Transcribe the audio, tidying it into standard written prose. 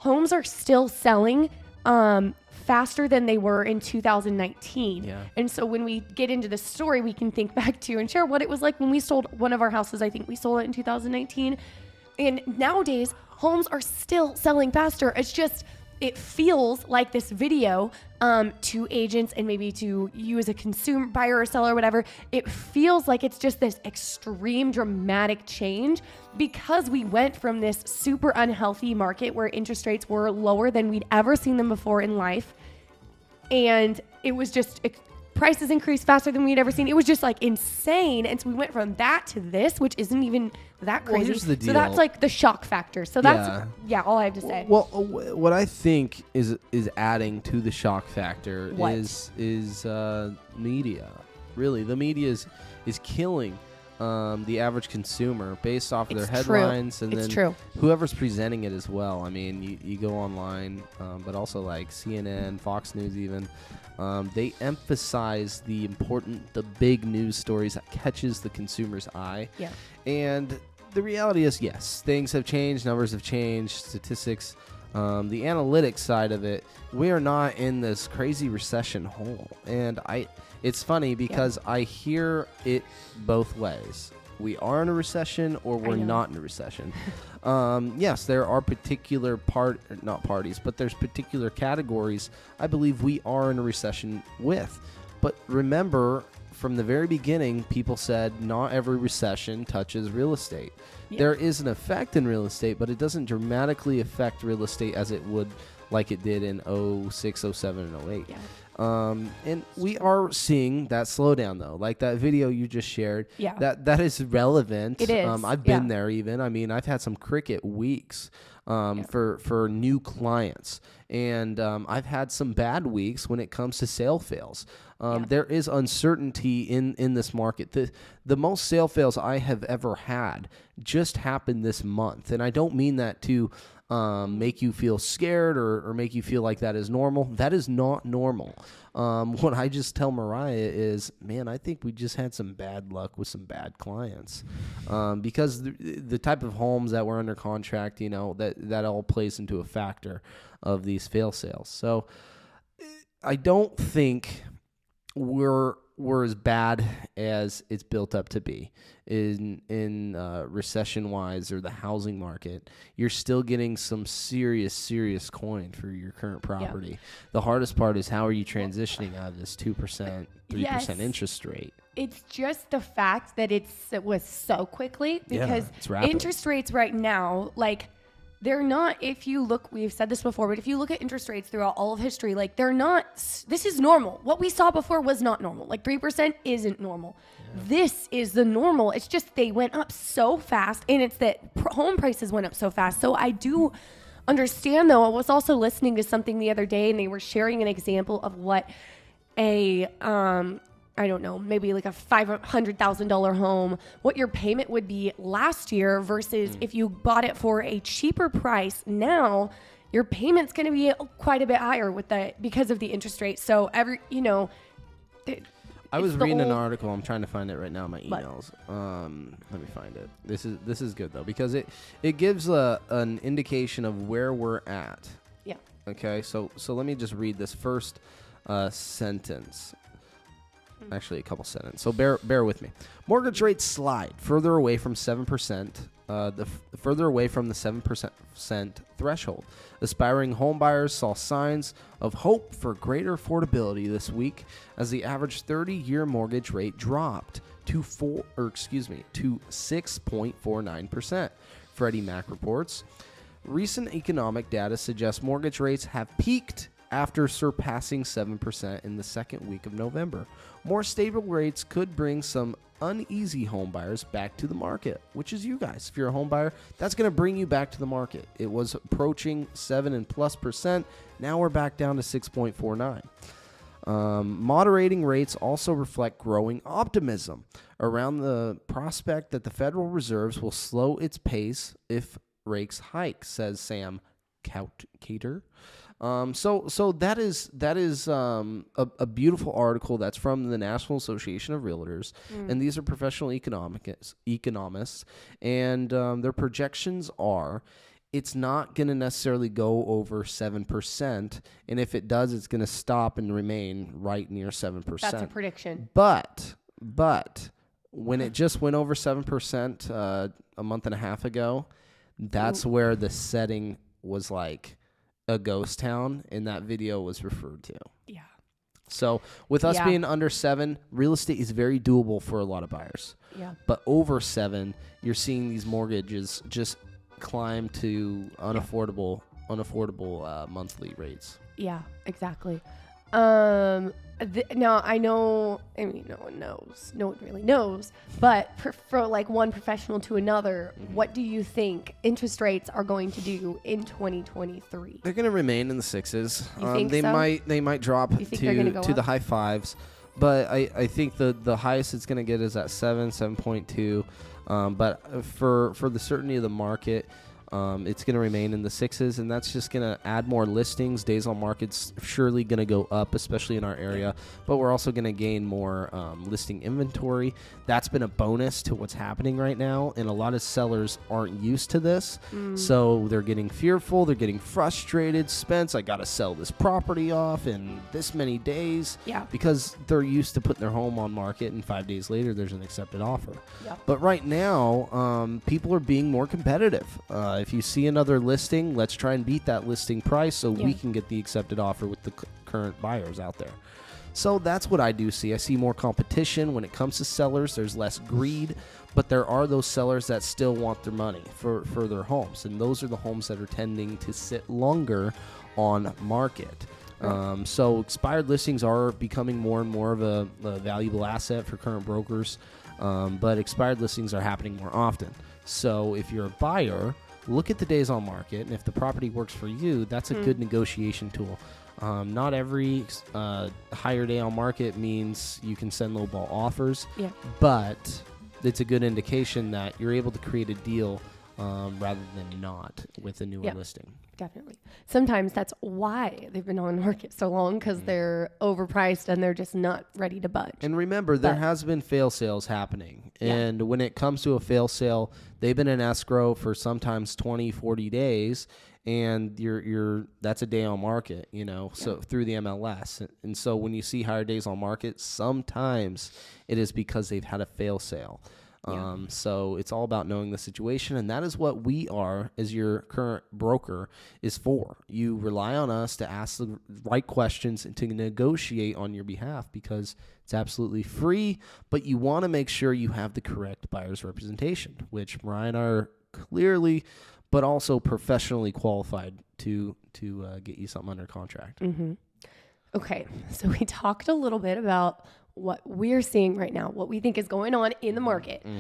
homes are still selling faster than they were in 2019. Yeah. And so when we get into the story, we can think back to and share what it was like when we sold one of our houses. I think we sold it in 2019. And nowadays, homes are still selling faster. It's just, it feels like this video to agents and maybe to you as a consumer buyer or seller or whatever, it feels like it's just this extreme dramatic change because we went from this super unhealthy market where interest rates were lower than we'd ever seen them before in life. And it was just prices increased faster than we'd ever seen. It was just like insane. And so we went from that to this, which isn't even that crazy. Well, here's the deal. So that's like the shock factor. So that's, all I have to say. Well, what I think is adding to the shock factor is media. Really, the media is killing the average consumer based off of their headlines and then whoever's presenting it as well. I mean, you go online, but also like CNN, Fox News even. They emphasize the big news stories that catches the consumer's eye. Yeah. And the reality is, yes, things have changed, numbers have changed, statistics, the analytics side of it. We are not in this crazy recession hole. And it's funny because I hear it both ways. We are in a recession or we're not in a recession. Yes, there are particular not parties, but there's particular categories I believe we are in a recession with. But remember, from the very beginning, people said not every recession touches real estate. Yeah. There is an effect in real estate, but it doesn't dramatically affect real estate as it would like it did in 06, 07, and 08. Yeah. And we are seeing that slowdown though, like that video you just shared. Yeah. That is relevant. It is. I've been there even. I mean, I've had some cricket weeks for new clients, and I've had some bad weeks when it comes to sale fails. There is uncertainty in this market. The most sale fails I have ever had just happened this month, and I don't mean that to make you feel scared or make you feel like that is normal. That is not normal. What I just tell Mariah is, man, I think we just had some bad luck with some bad clients because the type of homes that were under contract, that all plays into a factor of these fail sales. So I don't think we're as bad as it's built up to be in recession wise or the housing market. You're still getting some serious coin for your current property. Yeah. The hardest part is how are you transitioning out of this 2%, 3% interest rate? It's just the fact that it was so quickly because interest rates right now, like, they're not, if you look, we've said this before, but if you look at interest rates throughout all of history, like they're not, this is normal. What we saw before was not normal. Like 3% isn't normal. Yeah. This is the normal. It's just they went up so fast, and it's that home prices went up so fast. So I do understand though. I was also listening to something the other day, and they were sharing an example of what I don't know, maybe like a $500,000 home, what your payment would be last year versus if you bought it for a cheaper price. Now your payment's going to be quite a bit higher because of the interest rate. So I was reading an article. I'm trying to find it right now in my emails. Let me find it. This is good though, because it gives an indication of where we're at. Yeah. Okay. So let me just read this first sentence. Actually, a couple sentences. So bear with me. Mortgage rates slide further away from 7%. Further away from the 7% threshold. Aspiring home buyers saw signs of hope for greater affordability this week as the average 30-year mortgage rate dropped to 6.49%. Freddie Mac reports. Recent economic data suggests mortgage rates have peaked after surpassing 7% in the second week of November. More stable rates could bring some uneasy home buyers back to the market, which is you guys. If you're a home buyer, that's going to bring you back to the market. It was approaching 7+%. Now we're back down to 6.49. Moderating rates also reflect growing optimism around the prospect that the Federal Reserve will slow its pace if rates hike, says Sam Cater. So that is a beautiful article that's from the National Association of Realtors, and these are professional economists, and their projections are it's not going to necessarily go over 7%. And if it does, it's going to stop and remain right near 7%. That's a prediction. But when it just went over 7% a month and a half ago, that's where the setting was like a ghost town, and that video was referred to. Yeah. So with us being under 7, real estate is very doable for a lot of buyers. Yeah. But over 7, you're seeing these mortgages just climb to unaffordable monthly rates. Yeah, exactly. Now I know, I mean, no one really knows, but for like one professional to another, what do you think interest rates are going to do in 2023? They're going to remain in the 6s. You think they so? They might drop You think they're gonna go to the up? high 5s, but I think the highest it's going to get is at 7.2. But for the certainty of the market, it's going to remain in the 6s, and that's just going to add more listings. Days on market's surely going to go up, especially in our area, but we're also going to gain more listing inventory. That's been a bonus to what's happening right now, and a lot of sellers aren't used to this, so they're getting fearful, they're getting frustrated. Spence, I got to sell this property off in this many days, because they're used to putting their home on market, and 5 days later there's an accepted offer. But right now, people are being more competitive. If you see another listing, let's try and beat that listing price so we can get the accepted offer with the current buyers out there. So that's what I do see. I see more competition when it comes to sellers. There's less greed, but there are those sellers that still want their money for their homes, and those are the homes that are tending to sit longer on market. So expired listings are becoming more and more of a valuable asset for current brokers, but expired listings are happening more often. So if you're a buyer, look at the days on market, and if the property works for you, that's a good negotiation tool. Not every higher day on market means you can send lowball offers, but it's a good indication that you're able to create a deal rather than not with a newer listing. Definitely. Sometimes that's why they've been on the market so long, because they're overpriced and they're just not ready to budge. And remember, there has been fail sales happening. And when it comes to a fail sale, they've been in escrow for sometimes 20, 40 days. And that's a day on market, so through the MLS. And so when you see higher days on market, sometimes it is because they've had a fail sale. So it's all about knowing the situation, and that is what we are as your current broker is for. You rely on us to ask the right questions and to negotiate on your behalf, because it's absolutely free, but you want to make sure you have the correct buyer's representation, which Mariah and I are clearly but also professionally qualified to get you something under contract. Okay, so we talked a little bit about what we're seeing right now, what we think is going on in the market.